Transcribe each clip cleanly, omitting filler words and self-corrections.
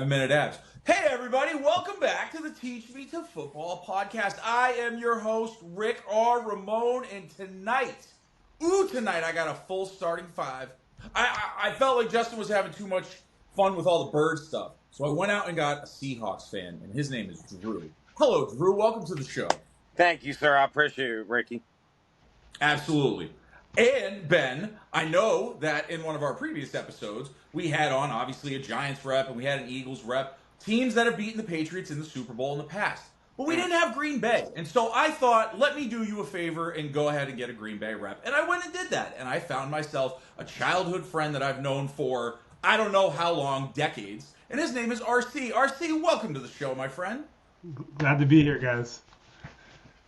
5-minute abs. Hey, everybody, welcome back to the Teach Me to Football podcast. I am your host, Rick R. Ramone, and tonight I got a full starting five. I felt like Justin was having too much fun with all the bird stuff, so I went out and got a Seahawks fan, and his name is Drew. Hello, Drew. Welcome to the show. Thank you, sir. I appreciate it, Ricky. Absolutely. And Ben, I know that in one of our previous episodes, we had on obviously a Giants rep and we had an Eagles rep, teams that have beaten the Patriots in the Super Bowl in the past. But we didn't have Green Bay. And so I thought, let me do you a favor and go ahead and get a Green Bay rep. And I went and did that. And I found myself a childhood friend that I've known for I don't know how long, decades. And his name is RC. RC, welcome to the show, my friend. Glad to be here, guys.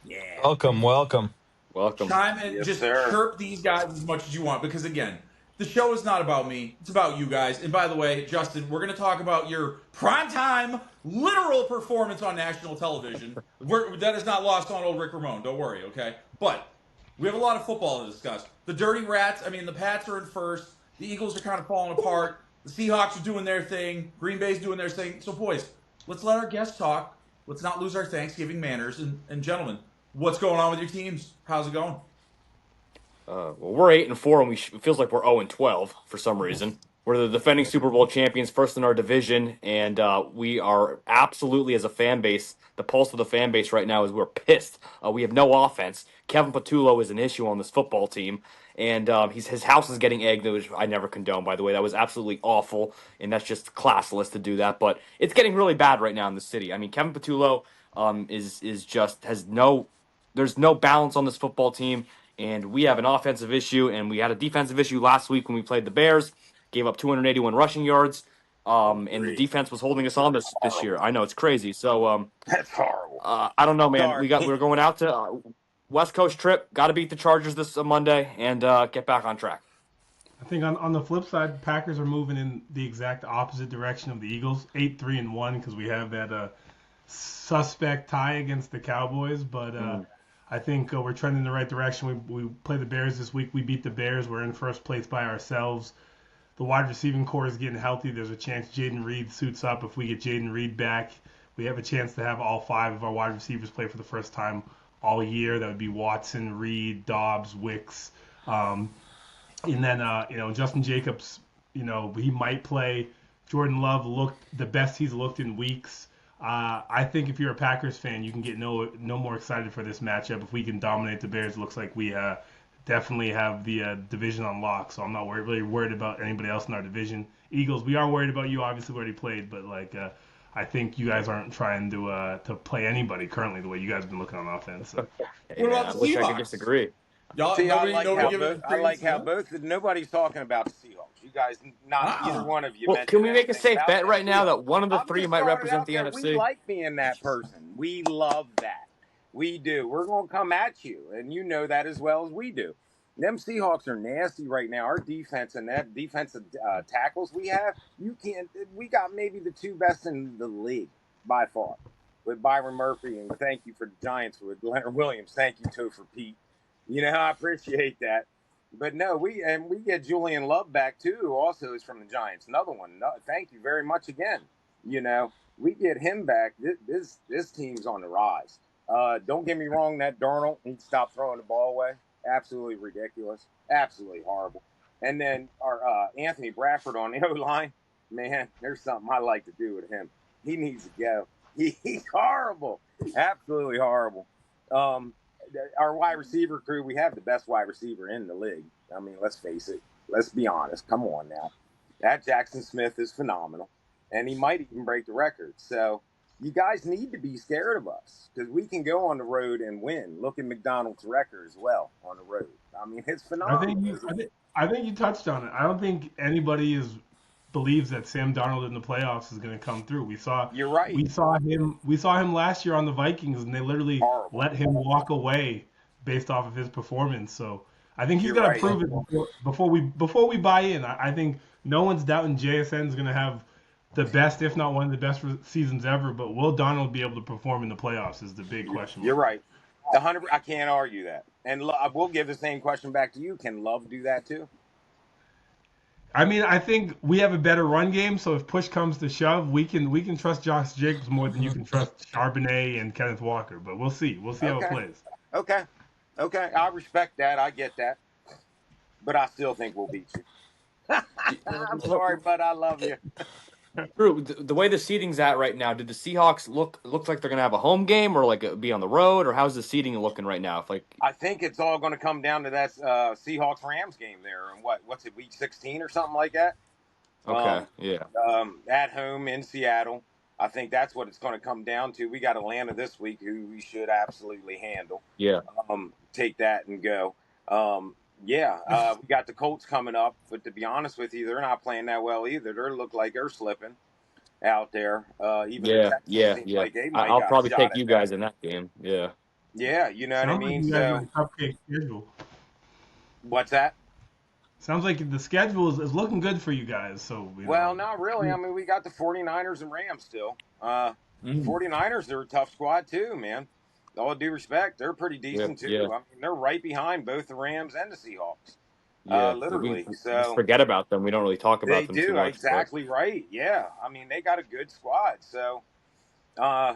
Yeah. Welcome. Chime and Yes, just sir. chirp these guys as much as you want, because again, the show is not about me, it's about you guys. And by the way, Justin, we're going to talk about your primetime literal performance on national television. That is not lost on old Rick Ramone, don't worry, okay? But we have a lot of football to discuss. The Dirty Rats, I mean, the Pats are in first, the Eagles are kind of falling apart, the Seahawks are doing their thing, Green Bay's doing their thing. So boys, let's let our guests talk. Let's not lose our Thanksgiving manners. And gentlemen, what's going on with your teams? How's it going? Well, we're 8-4, and it feels like we're 0-12 for some reason. We're the defending Super Bowl champions, first in our division, and we are absolutely, as a fan base, the pulse of the fan base right now is we're pissed. We have no offense. Kevin Patullo is an issue on this football team, and his house is getting egged, which I never condone, by the way. That was absolutely awful, and that's just classless to do that. But it's getting really bad right now in the city. I mean, Kevin Patullo is just there's no balance on this football team. And we have an offensive issue, and we had a defensive issue last week when we played the Bears. Gave up 281 rushing yards, and the defense was holding us on this year. I know it's crazy. So That's horrible. I don't know, man. Sorry. We're going out to West Coast trip. Got to beat the Chargers this Monday and get back on track. I think on the flip side, Packers are moving in the exact opposite direction of the Eagles, 8-3-1, because we have that suspect tie against the Cowboys, but. I think we're trending in the right direction. We play the Bears this week. We beat the Bears. We're in first place by ourselves. The wide receiving core is getting healthy. There's a chance Jaden Reed suits up. If we get Jaden Reed back, we have a chance to have all five of our wide receivers play for the first time all year. That would be Watson, Reed, Dobbs, Wicks. And then, Justin Jacobs, he might play. Jordan Love looked the best he's looked in weeks. I think if you're a Packers fan, you can get no more excited for this matchup. If we can dominate the Bears, it looks like we definitely have the division on lock. So I'm not really worried about anybody else in our division. Eagles, we are worried about you. Obviously, we already played, but I think you guys aren't trying to play anybody currently the way you guys have been looking on offense. So. Hey, man, I wish I could disagree. See, I like how both. Nobody's talking about the Seahawks. You guys, either one of you. Well, can we make a safe bet right now that one of the I'm three just might throwing it represent out the there. NFC? We like being that person. We love that. We do. We're going to come at you, and you know that as well as we do. Them Seahawks are nasty right now. Our defense and that defensive tackles we have, we got maybe the two best in the league by far, with Byron Murphy, and thank you for the Giants with Leonard Williams. Thank you too for Pete. I appreciate that. But no, we get Julian Love back too, who also is from the Giants. Another one. No, thank you very much again. We get him back. This team's on the rise. Don't get me wrong, that Darnold needs to stop throwing the ball away. Absolutely ridiculous. Absolutely horrible. And then our Anthony Bradford on the O-line, man, there's something I like to do with him. He needs to go. He's horrible. Absolutely horrible. Our wide receiver crew, we have the best wide receiver in the league. I mean, let's face it. Let's be honest. Come on now. That Jackson Smith is phenomenal, and he might even break the record. So you guys need to be scared of us because we can go on the road and win. Look at McDonald's record as well on the road. I mean, it's phenomenal. I think you touched on it. I don't think anybody believes that Sam Darnold in the playoffs is going to come through. You're right. We saw him last year on the Vikings, and they literally let him walk away based off of his performance. So I think he's got to prove it before we buy in. I think no one's doubting JSN is going to have the best, if not one of the best seasons ever. But will Darnold be able to perform in the playoffs is the big question. You're right. 100. I can't argue that. And we'll give the same question back to you. Can Love do that too? I mean, I think we have a better run game, so if push comes to shove, we can trust Josh Jacobs more than you can trust Charbonnet and Kenneth Walker. But we'll see. We'll see how it Okay. plays. Okay. I respect that. I get that. But I still think we'll beat you. I'm sorry, but I love you. Drew, the way the seating's at right now, did the Seahawks looks like they're gonna have a home game or like be on the road, or how's the seating looking right now? If I think it's all going to come down to that Seahawks Rams game there, and what's it, week 16 or something like that? okay, yeah, At home in Seattle. I think that's what it's going to come down to. We got Atlanta this week, who we should absolutely handle. yeah, Take that and go. We got the Colts coming up, but to be honest with you, they're not playing that well either. They look like they're slipping out there. Even in Texas, yeah. seems like they might I'll got a probably shot take at you that. guys in that game. Yeah, Yeah, you know what I Sounds like mean? you guys So, got a cupcake schedule. what's that? Sounds like the schedule is looking good for you guys. So Well, not really. I mean, we got the 49ers and Rams still. 49ers, they're a tough squad too, man. All due respect, they're pretty decent too. yeah. I mean, they're right behind both the Rams and the Seahawks. yeah. Literally. We So just forget about them. We don't really talk about they them too do much. exactly right. Yeah, I mean, they got a good squad. So, I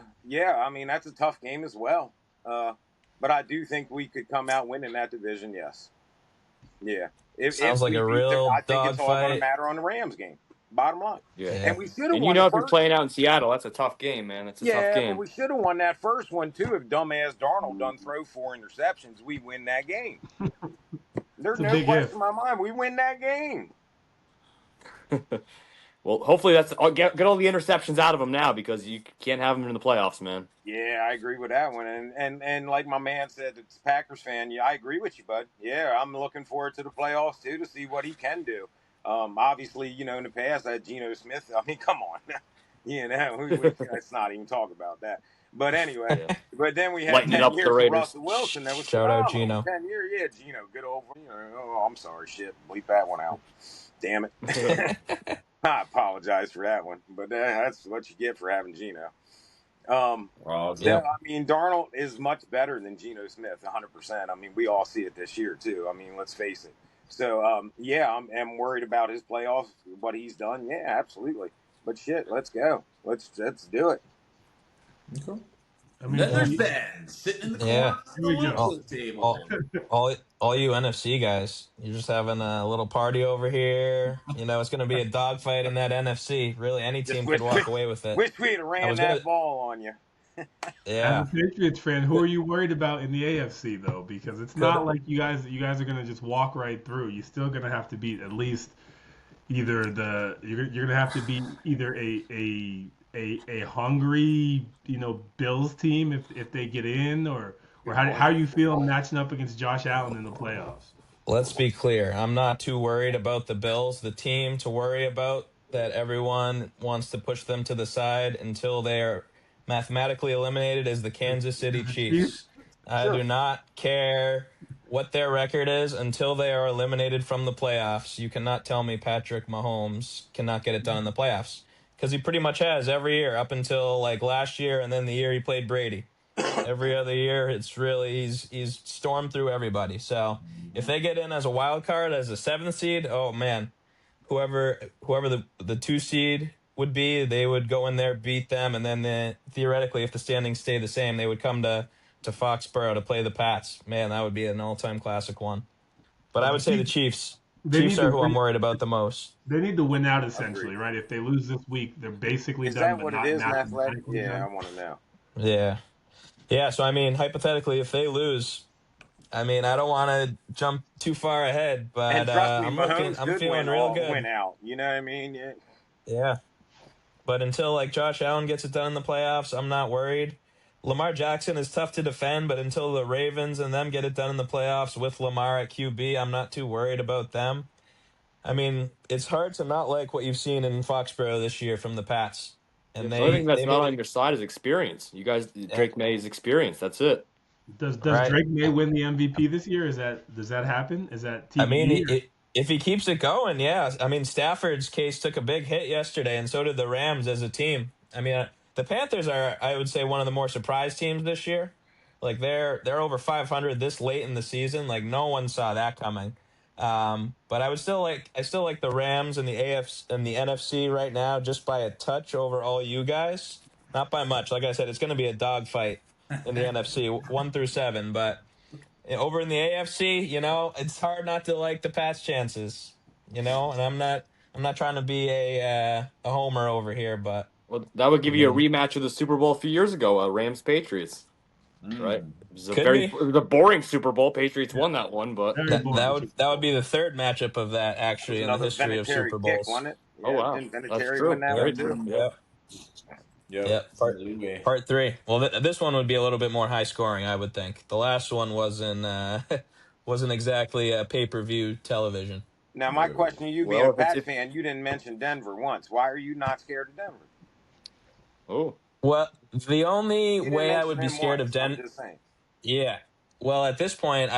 mean, that's a tough game as well. But I do think we could come out winning that division. Yes. Yeah. Sounds like we a beat real them, I think it's all going to dogfight. matter on the Rams game. Bottom line. Yeah. And we should have And won if the you're first. playing out in Seattle, that's a tough game, man. It's a tough Yeah, game. but we should have won that first one too. If dumbass Darnold done throw 4 interceptions, we win that game. There's It's a no big question if. in my mind. We win that game. Well, hopefully I'll get all the interceptions out of them now because you can't have them in the playoffs, man. Yeah, I agree with that one. And like my man said, it's a Packers fan. Yeah, I agree with you, bud. Yeah, I'm looking forward to the playoffs too to see what he can do. Obviously, you know, in the past, I had Geno Smith. I mean, come on. You know, let's not even talk about that. But anyway, but then we had Lighten it 10 up for years the of Raiders. Russell Wilson. That was Shout out phenomenal. Geno. 10 years, yeah, Geno, good old. Oh, I'm sorry, shit, bleep that one out. Damn it. I apologize for that one, but that's what you get for having Geno. Yep. I mean, Darnold is much better than Geno Smith, 100%. I mean, we all see it this year too. I mean, let's face it. So, I'm worried about his playoffs, what he's done. Yeah, absolutely. But shit, let's go. Let's do it. Okay. I mean, Then there's Ben sitting in the corner Yeah. of the Here we go. lunch table. All you NFC guys, you're just having a little party over here. You know, it's going to be a dogfight in that NFC. Really, any team could walk away with it. Wish we'd have ran that ball on you. Yeah. As a Patriots fan, who are you worried about in the AFC though? Because it's not like you guys are gonna just walk right through. You're still gonna have to beat at least either you're gonna have to beat either a hungry Bills team if they get in, or how you feel matching up against Josh Allen in the playoffs. Let's be clear. I'm not too worried about the Bills. The team to worry about that everyone wants to push them to the side until they're mathematically eliminated is the Kansas City Chiefs. I do not care what their record is until they are eliminated from the playoffs. You cannot tell me Patrick Mahomes cannot get it done in the playoffs because he pretty much has every year up until like last year and then the year he played Brady. Every other year, it's really he's stormed through everybody. So if they get in as a wild card, as a 7th seed, oh man, whoever the 2 seed would be, they would go in there, beat them, and then theoretically, if the standings stay the same, they would come to Foxborough to play the Pats. Man, that would be an all-time classic one. But I would say the Chiefs. Chiefs are who I'm worried about the most. They need to win out essentially, right? If they lose this week, they're basically Is done. that but what not it is, mathematically Yeah, done. I want to know. Yeah. Yeah, so I mean, hypothetically, if they lose, I mean, I don't want to jump too far ahead, but And trust me, I'm feeling real good. Win out. You know what I mean? Yeah. Yeah. But until like Josh Allen gets it done in the playoffs, I'm not worried. Lamar Jackson is tough to defend, but until the Ravens and them get it done in the playoffs with Lamar at QB, I'm not too worried about them. I mean, it's hard to not like what you've seen in Foxborough this year from the Pats. And The only thing that's not on your side is experience. You guys, Drake May's experience. That's it. Does Drake May win the MVP this year? Does that happen? Is that TV? I mean, if he keeps it going, yeah. I mean, Stafford's case took a big hit yesterday, and so did the Rams as a team. I mean, the Panthers are, I would say, one of the more surprise teams this year. Like they're over 500 this late in the season. Like no one saw that coming. But I still like the Rams and the AFC and the NFC right now, just by a touch over all you guys. Not by much. Like I said, it's going to be a dogfight in the NFC 1 through 7. But over in the AFC, it's hard not to like the Pats' chances. And I'm not trying to be a homer over here, but Well, that would give you a rematch of the Super Bowl a few years ago, Rams Patriots. Right, it was it was a boring Super Bowl. Patriots won that one, but that would be the third matchup of that actually in the history of Super Bowls. Kick, it? Yeah, oh wow, that's true. Win that one too. Yep. Part 3. Well, this one would be a little bit more high scoring, I would think. The last one wasn't exactly a pay-per-view television. Now, my question to you, being a Pat fan, you didn't mention Denver once. Why are you not scared of Denver? Oh. Well, the only way I would be scared of Denver. Yeah. Well, at this point,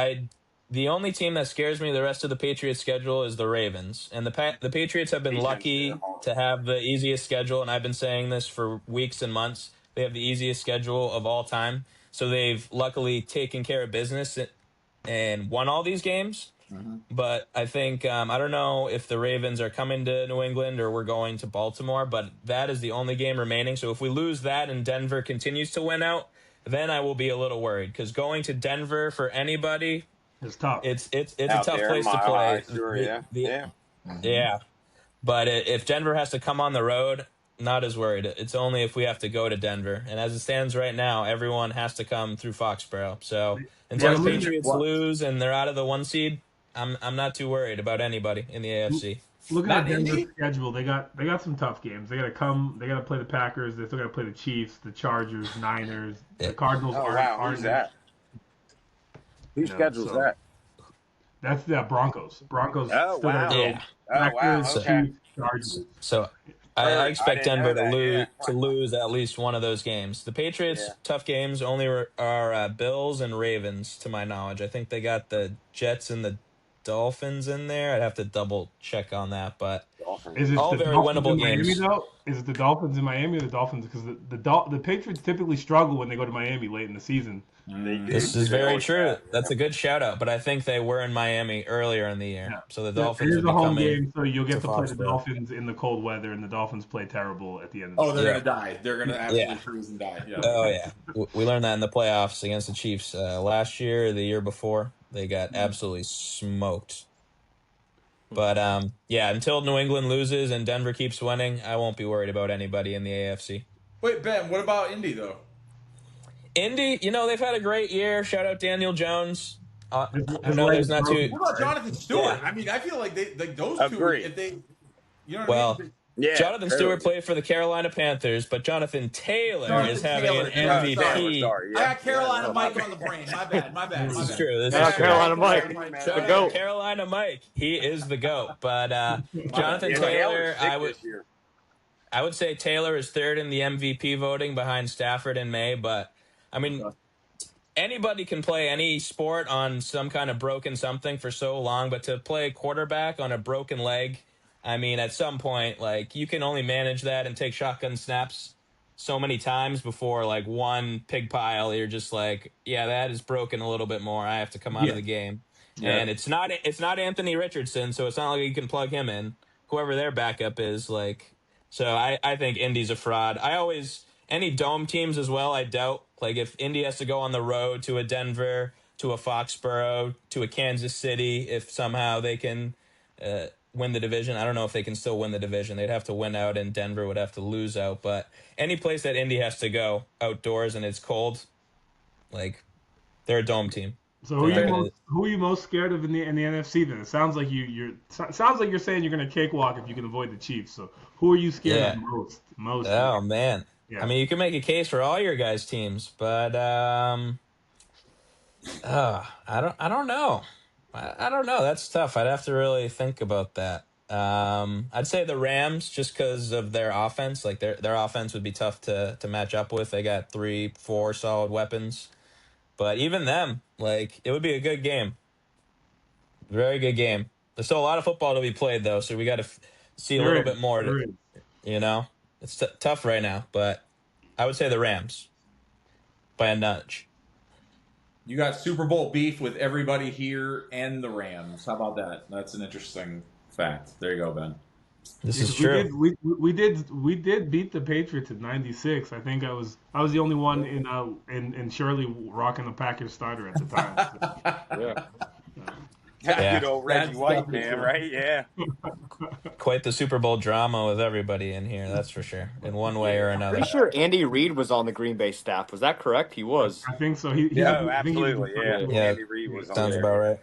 the only team that scares me the rest of the Patriots' schedule is the Ravens. And the Patriots have been lucky to have the easiest schedule, and I've been saying this for weeks and months. They have the easiest schedule of all time. So they've luckily taken care of business and won all these games. Mm-hmm. But I think, I don't know if the Ravens are coming to New England or we're going to Baltimore, but that is the only game remaining. So if we lose that and Denver continues to win out, then I will be a little worried, because going to Denver for anybody, it's tough. It's a tough place to play. Sure, yeah. Yeah. But if Denver has to come on the road, not as worried. It's only if we have to go to Denver. And as it stands right now, everyone has to come through Foxborough. So until the Patriots lose and they're out of the 1 seed, I'm not too worried about anybody in the AFC. Look at Denver's schedule. They got some tough games. They got to play the Packers. They still got to play the Chiefs, the Chargers, Niners, the Cardinals. Who's that? Who schedules that? That's the Broncos. Broncos. Oh wow! Yeah. Packers, Okay. Chiefs, Chargers. So I expect Denver to lose at least one of those games. The Patriots' tough games only are Bills and Ravens, to my knowledge. I think they got the Jets and the Dolphins in there. I'd have to double check on that, but is it all very winnable games. Miami, though? Is it the Dolphins in Miami or the Dolphins? Because the Patriots typically struggle when they go to Miami late in the season. This is very true. That's a good shout out, but I think they were in Miami earlier in the year. Yeah. So the Dolphins will be home coming game, so you'll get to play the Dolphins in the cold weather, and the Dolphins play terrible at the end of the season. They're going to die. They're going to absolutely freeze and die. Yeah. Oh, yeah. We learned that in the playoffs against the Chiefs last year, the year before. They got absolutely smoked. But, until New England loses and Denver keeps winning, I won't be worried about anybody in the AFC. Wait, Ben, what about Indy, though? Indy, they've had a great year. Shout out Daniel Jones. I know there's not too. What about Jonathan Stewart? Yeah. I mean, I feel like those two, if they, what I mean? Yeah, Jonathan Stewart played for the Carolina Panthers, but Jonathan Taylor is having an MVP. Sorry. I got Carolina Mike on the brain. My bad. This is true. Carolina Mike, the GOAT. Carolina Mike, he is the GOAT. But Jonathan Taylor, I would say Taylor is third in the MVP voting behind Stafford and May. But I mean, anybody can play any sport on some kind of broken something for so long, but to play quarterback on a broken leg, I mean, at some point, you can only manage that and take shotgun snaps so many times before, one pig pile, you're just that is broken a little bit more. I have to come out of the game. Yeah. And it's not Anthony Richardson, so it's not like you can plug him in. Whoever their backup is, so I think Indy's a fraud. Any dome teams as well, I doubt. If Indy has to go on the road to a Denver, to a Foxborough, to a Kansas City, if somehow they can win the division. I don't know if they can still win the division. They'd have to win out, and Denver would have to lose out. But any place that Indy has to go outdoors and it's cold, they're a dome team. So who are you most scared of in the NFC then? It sounds like you're saying you're going to cakewalk if you can avoid the Chiefs. So who are you scared of most? Oh man. Yeah. I mean, you can make a case for all your guys' teams, but I don't know. I don't know. That's tough. I'd have to really think about that. I'd say the Rams, just because of their offense. Their offense would be tough to match up with. They got 3-4 solid weapons, but even them, it would be a good game. Very good game. There's still a lot of football to be played, though, so we got to see a little bit more. It's tough right now, but I would say the Rams by a nudge. You got Super Bowl beef with everybody here and the Rams. How about that? That's an interesting fact. There you go, Ben. This is Because we true. did we did beat the Patriots in '96. I think I was the only one in Shirley rocking the Packers starter at the time. Yeah. That Yeah. good old Reggie That's White, definitely man, true. right? Yeah. Quite the Super Bowl drama with everybody in here, that's for sure, in one way or Yeah. Pretty another. sure Andy Reid was on the Green Bay staff. Was that correct? He was. I think so. Yeah, I think he's absolutely. Yeah. Yeah. Yeah, Andy Reid was on sounds there. about right.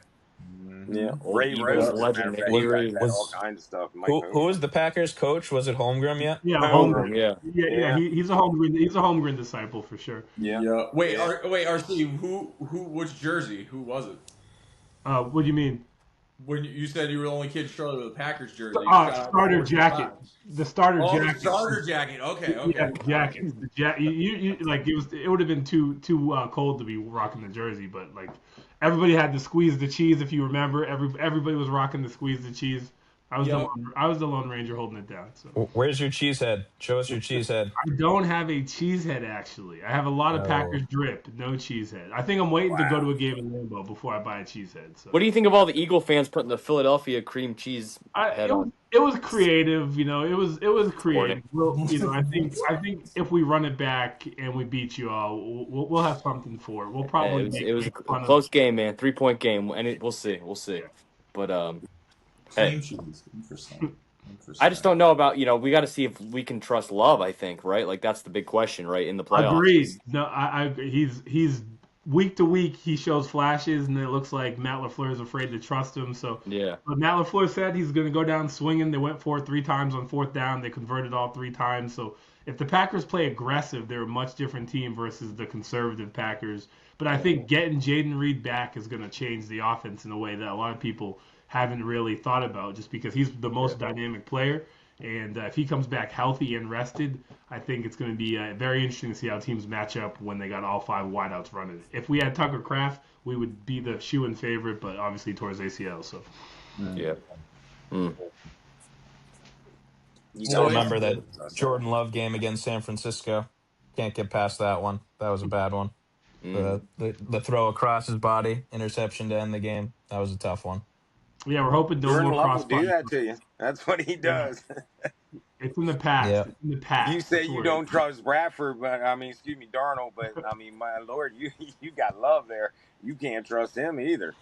Yeah. Old Ray Eagles Rhodes, as a matter legend of fact, Andy you guys Reid. had all Was kinds of stuff. Mike who was the Packers coach? Was it Holmgren yet? Yeah, Holmgren. Holmgren. Yeah. Yeah. Yeah. He's a Holmgren disciple for sure. Yeah. Yeah. Wait, Yeah. RC, which jersey? Who was it? What do you mean? When you said you were the only kid in Charlotte with a Packers jersey. Starter jacket. The starter Oh, jacket. the starter jacket. Okay. Yeah, the jackets. You like it would have been too cold to be rocking the jersey, but like everybody had to squeeze the cheese if you remember. Everybody was rocking the squeeze the cheese. Yep. I was the Lone Ranger holding it down. So Where's your Cheesehead? Show us your Cheesehead. I don't have a Cheesehead actually. I have a lot of Oh. Packers drip, no Cheesehead. I think I'm waiting to go to a game in Lambeau before I buy a Cheesehead. So What do you think of all the Eagle fans putting the Philadelphia cream cheese head on? it was creative, you know. It was creative. Well, you know, I think if we run it back and we beat you all, we'll have something for it. We'll probably It was a make fun of close game, man. 3-point game, and we'll see. But Cream hey, cheese. Interesting. I just don't know about we got to see if we can trust Love. I think right, like that's the big question, right, in the playoffs. Agreed. No, he's week to week he shows flashes, and it looks like Matt LaFleur is afraid to trust him. So Yeah, but Matt LaFleur said he's going to go down swinging. They went for it 3 times on 4th down. They converted all 3 times. So if the Packers play aggressive, they're a much different team versus the conservative Packers. But I think getting Jaden Reed back is going to change the offense in a way that a lot of people haven't really thought about, just because he's the most dynamic player. And if he comes back healthy and rested, I think it's going to be very interesting to see how teams match up when they got all 5 wideouts running. If we had Tucker Kraft, we would be the shoe-in favorite, but obviously towards ACL. So yeah. Still remember that Jordan Love game against San Francisco. Can't get past that one. That was a bad one. The throw across his body, interception to end the game. That was a tough one. yeah, we're hoping no Jordan more Love will crossbody. do that to you. That's what he does. It's in the past. Yeah. It's in the past. You say That's you what don't trust Bradford, but excuse me, Darnold, but my lord, you got Love there. You can't trust him either.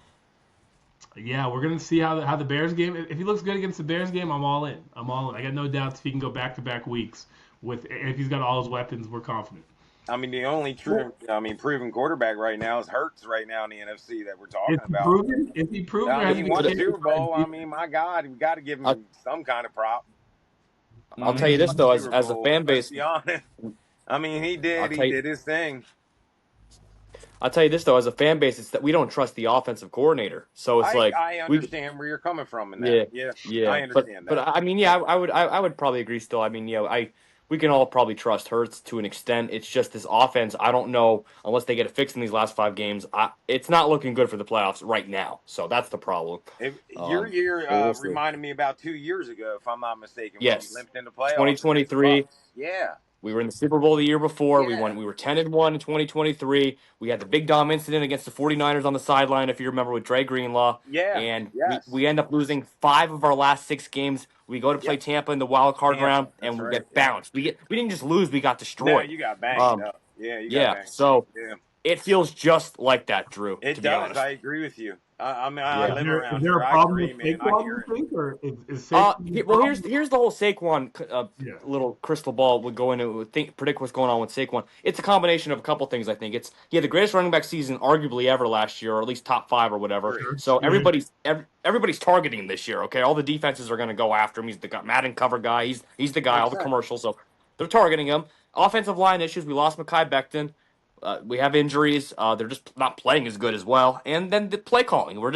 Yeah, we're gonna see how the Bears game. If he looks good against the Bears game, I'm all in. I got no doubts if he can go back-to-back weeks if he's got all his weapons. We're confident. The only proven quarterback right now is Hurts right now in the NFC that we're talking Is he about. proven? Is he proven? He won the Super Bowl. My God, we got to give him some kind of prop. I'll tell you this though, as a fan base, Let's be honest. He did his thing. I'll tell you this though, as a fan base, it's that we don't trust the offensive coordinator. So it's I understand where you're coming from in that. Yeah. I understand that. But I would probably agree still. We can all probably trust Hurts to an extent. It's just this offense. I don't know unless they get it fixed in these last 5 games. It's not looking good for the playoffs right now. So that's the problem. Your year reminded me about 2 years ago, if I'm not mistaken. Yes. When you limped into playoffs. 2023. Yeah. We were in the Super Bowl the year before. Yeah. We were 10-1 in 2023. We had the big Dom incident against the 49ers on the sideline, if you remember, with Dre Greenlaw. Yeah. And yes. we end up losing 5 of our last 6 games. We go to play Tampa in the wild card round, and we get bounced. We didn't just lose; we got destroyed. No, you got banged up. Yeah, you got banged. So it feels just like that, Drew. It to does. Be honest. I agree with you. I live around Is there here. a problem I with agree, man. Saquon, I hear you think, or is Well, Saquon? here's the whole Saquon little crystal ball would go into predict what's going on with Saquon. It's a combination of a couple things. I think he had the greatest running back season arguably ever last year, or at least top 5 or whatever. Sure. So everybody's targeting him this year. Okay, all the defenses are going to go after him. He's the Madden cover guy. He's the guy. All the commercials. So they're targeting him. Offensive line issues. We lost Mekhi Becton. We have injuries. They're just not playing as good as well. And then the play calling. We're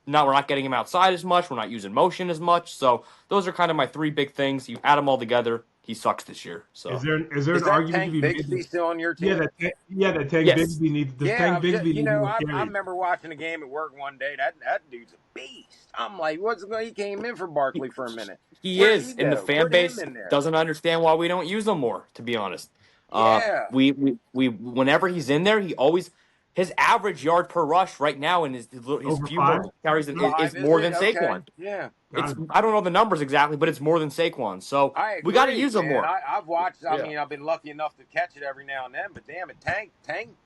not getting him outside as much. We're not using motion as much. So those are kind of my 3 big things. You add them all together, he sucks this year. So is there an argument Tank to be Bigsby made? still on your team? That Tank Bigsby needs. Tank Bigsby I remember watching a game at work one day. That dude's a beast. I'm like, he came in for Barkley for a minute. He is, and the fan base doesn't understand why we don't use him more. To be honest. Yeah. We whenever he's in there, he always his average yard per rush right now in his Over few 5? more carries is Five, more than it? Okay. Saquon. Yeah. It's I don't know the numbers exactly, but it's more than Saquon. So I we got to agree, use him man. more. I've watched. I Yeah. mean, I've been lucky enough to catch it every now and then. But damn it, Tank.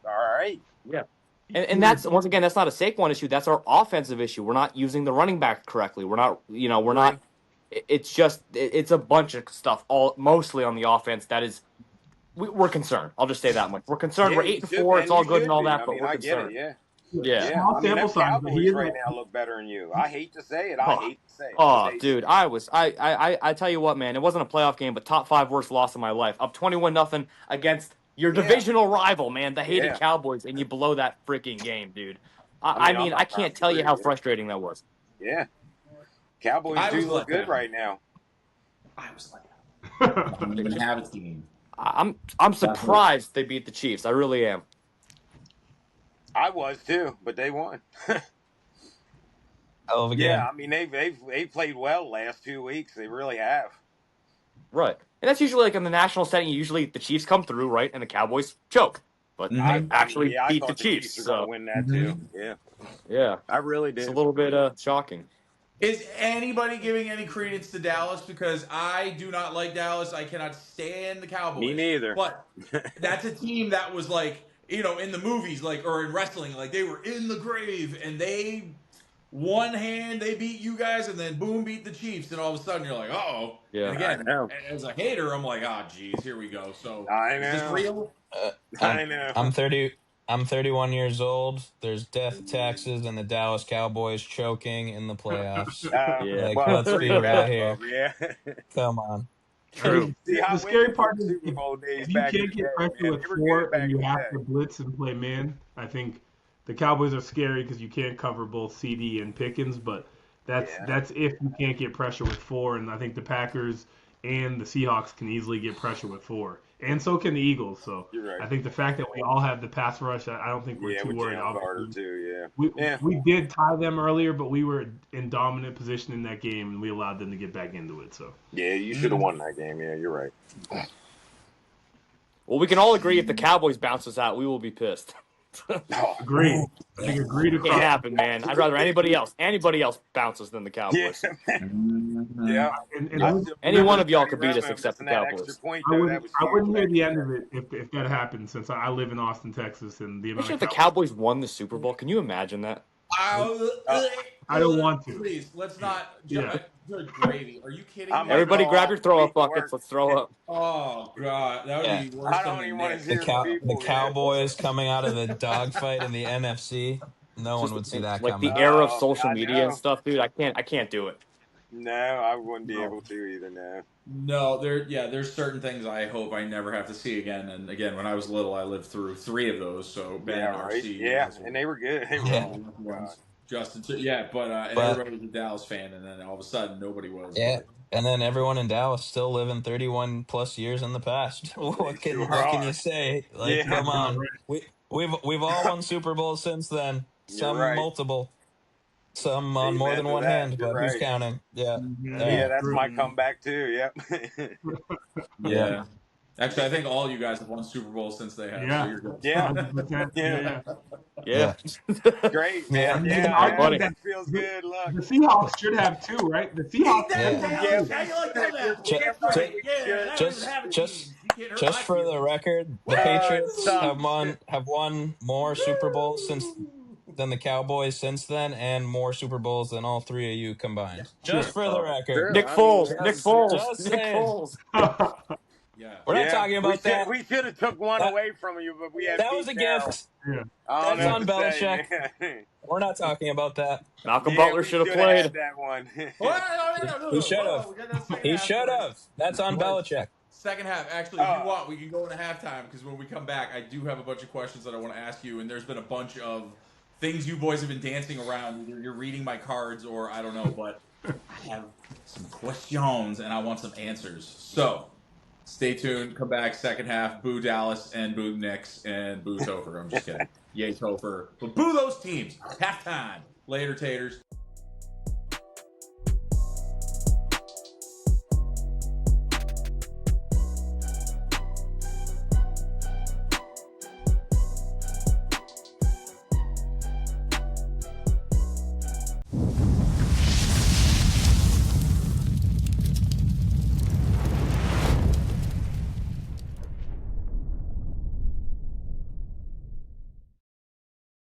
All right. Yeah. And that's once again, that's not a Saquon issue. That's our offensive issue. We're not using the running back correctly. We're not, we're not. It's just it's a bunch of stuff. Mostly on the offense. That is, we're concerned. I'll just say that much. We're concerned. Yeah, We're you 8-4. should, It's all you good and should all be. that, I but mean, we're I get it. concerned. Yeah. Yeah. Yeah. Small I mean, them sample size, but he Cowboys is right now look better than you. I hate to say it. I hate to say it. Oh, dude, I tell you what, man, it wasn't a playoff game, but top 5 worst loss of my life. Up 21-0 against your divisional rival, man, the hated Cowboys, and you blow that freaking game, dude. I mean, I can't tell you how frustrating that was. Yeah. Cowboys do look good right now. I was like, Don't even have a team. I'm surprised they beat the Chiefs. I really am. I was too, but they won. Hell of a game. Yeah, I mean they played well last 2 weeks. They really have. Right, and that's usually like in the national setting. Usually the Chiefs come through, right, and the Cowboys choke. But I actually beat the Chiefs. Are going to win that too. Yeah, yeah, I really did. It's a little bit shocking. Is anybody giving any credence to Dallas? Because I do not like Dallas. I cannot stand the Cowboys. Me neither. But that's a team that was like, in the movies, like, or in wrestling, like they were in the grave and they one hand they beat you guys and then boom beat the Chiefs and all of a sudden you're like, uh-oh. Yeah, and again, I know. as a hater, I'm like, geez, here we go. So I know. is this real? I know. I'm 31 years old. There's death taxes and the Dallas Cowboys choking in the playoffs. Yeah. Let's be real here. Yeah. Come on. True. The scary part is Super Bowl days if you back in can't the get day, pressure man. with They were 4 good back and you in the have day. to blitz and play man, I think the Cowboys are scary because you can't cover both CD and Pickens, but that's if you can't get pressure with 4, and I think the Packers and the Seahawks can easily get pressure with 4, and so can the Eagles. So You're right. I think the fact that we all have the pass rush, I don't think we're too with worried. Jalen Carter too. We did tie them earlier, but we were in dominant position in that game, and we allowed them to get back into it. So Yeah, you should have won that game. Yeah, you're right. Well, we can all agree if the Cowboys bounce us out, we will be pissed. agreed. I think agreed across. Can't happen, man. I'd rather anybody else bounce us than the Cowboys. Yeah. And Any one of y'all could beat us except the That Cowboys. extra point, I though, wouldn't, that was I huge wouldn't hear back the in end the of it if that happened, since I live in Austin, Texas, and the amount Imagine of if the Cowboys won the Super Bowl. Can you imagine that? I don't want to. Please, let's not. Good gravy. Are you kidding me? Everybody go grab your off throw week up to buckets. work. Let's throw up. Oh God, that would be worse I than don't the even want to Knicks. hear the The Cowboys coming out of the dogfight in the NFC. No one would see that Like coming. the era of social I media and know. stuff, dude. I can't do it. No, I wouldn't be able to either. No. No, there's certain things I hope I never have to see again. And again, when I was little, I lived through 3 of those. So Ben and right. RC, Yeah, and they were good. They were ones. Justin, too. And everybody was a Dallas fan, and then all of a sudden, nobody was. Yeah, and then everyone in Dallas still living 31 plus years in the past. What can you say? Like, come on, we've all won Super Bowls since then. Some multiple, some on more than one hand, but who's counting? Yeah, that's my comeback too. Yep. Yeah. Actually, I think all you guys have won Super Bowls since they have. Yeah. So you're good. Yeah. Great, man. Yeah, buddy. that feels good. Look. The Seahawks should have 2, right? The Seahawks. Just for the record, the Patriots have won more Super Bowls than the Cowboys since then, and more Super Bowls than all 3 of you combined. Just for the record. Nick Foles. Yeah. We're not talking about that. We should have took one away from you, but we had that was a gift. Yeah. That's on Belichick. We're not talking about that. Malcolm Butler should have played. Had that one. He should have. He should have. That's on Belichick. Second half. Actually, if you want, we can go into halftime, because when we come back, I do have a bunch of questions that I want to ask you, and there's been a bunch of things you boys have been dancing around. Either you're reading my cards or I don't know, but I have some questions and I want some answers. So stay tuned. Come back second half. Boo Dallas and boo Knicks and boo Topher. I'm just kidding. Yay Topher. But boo those teams. Halftime. Later, taters.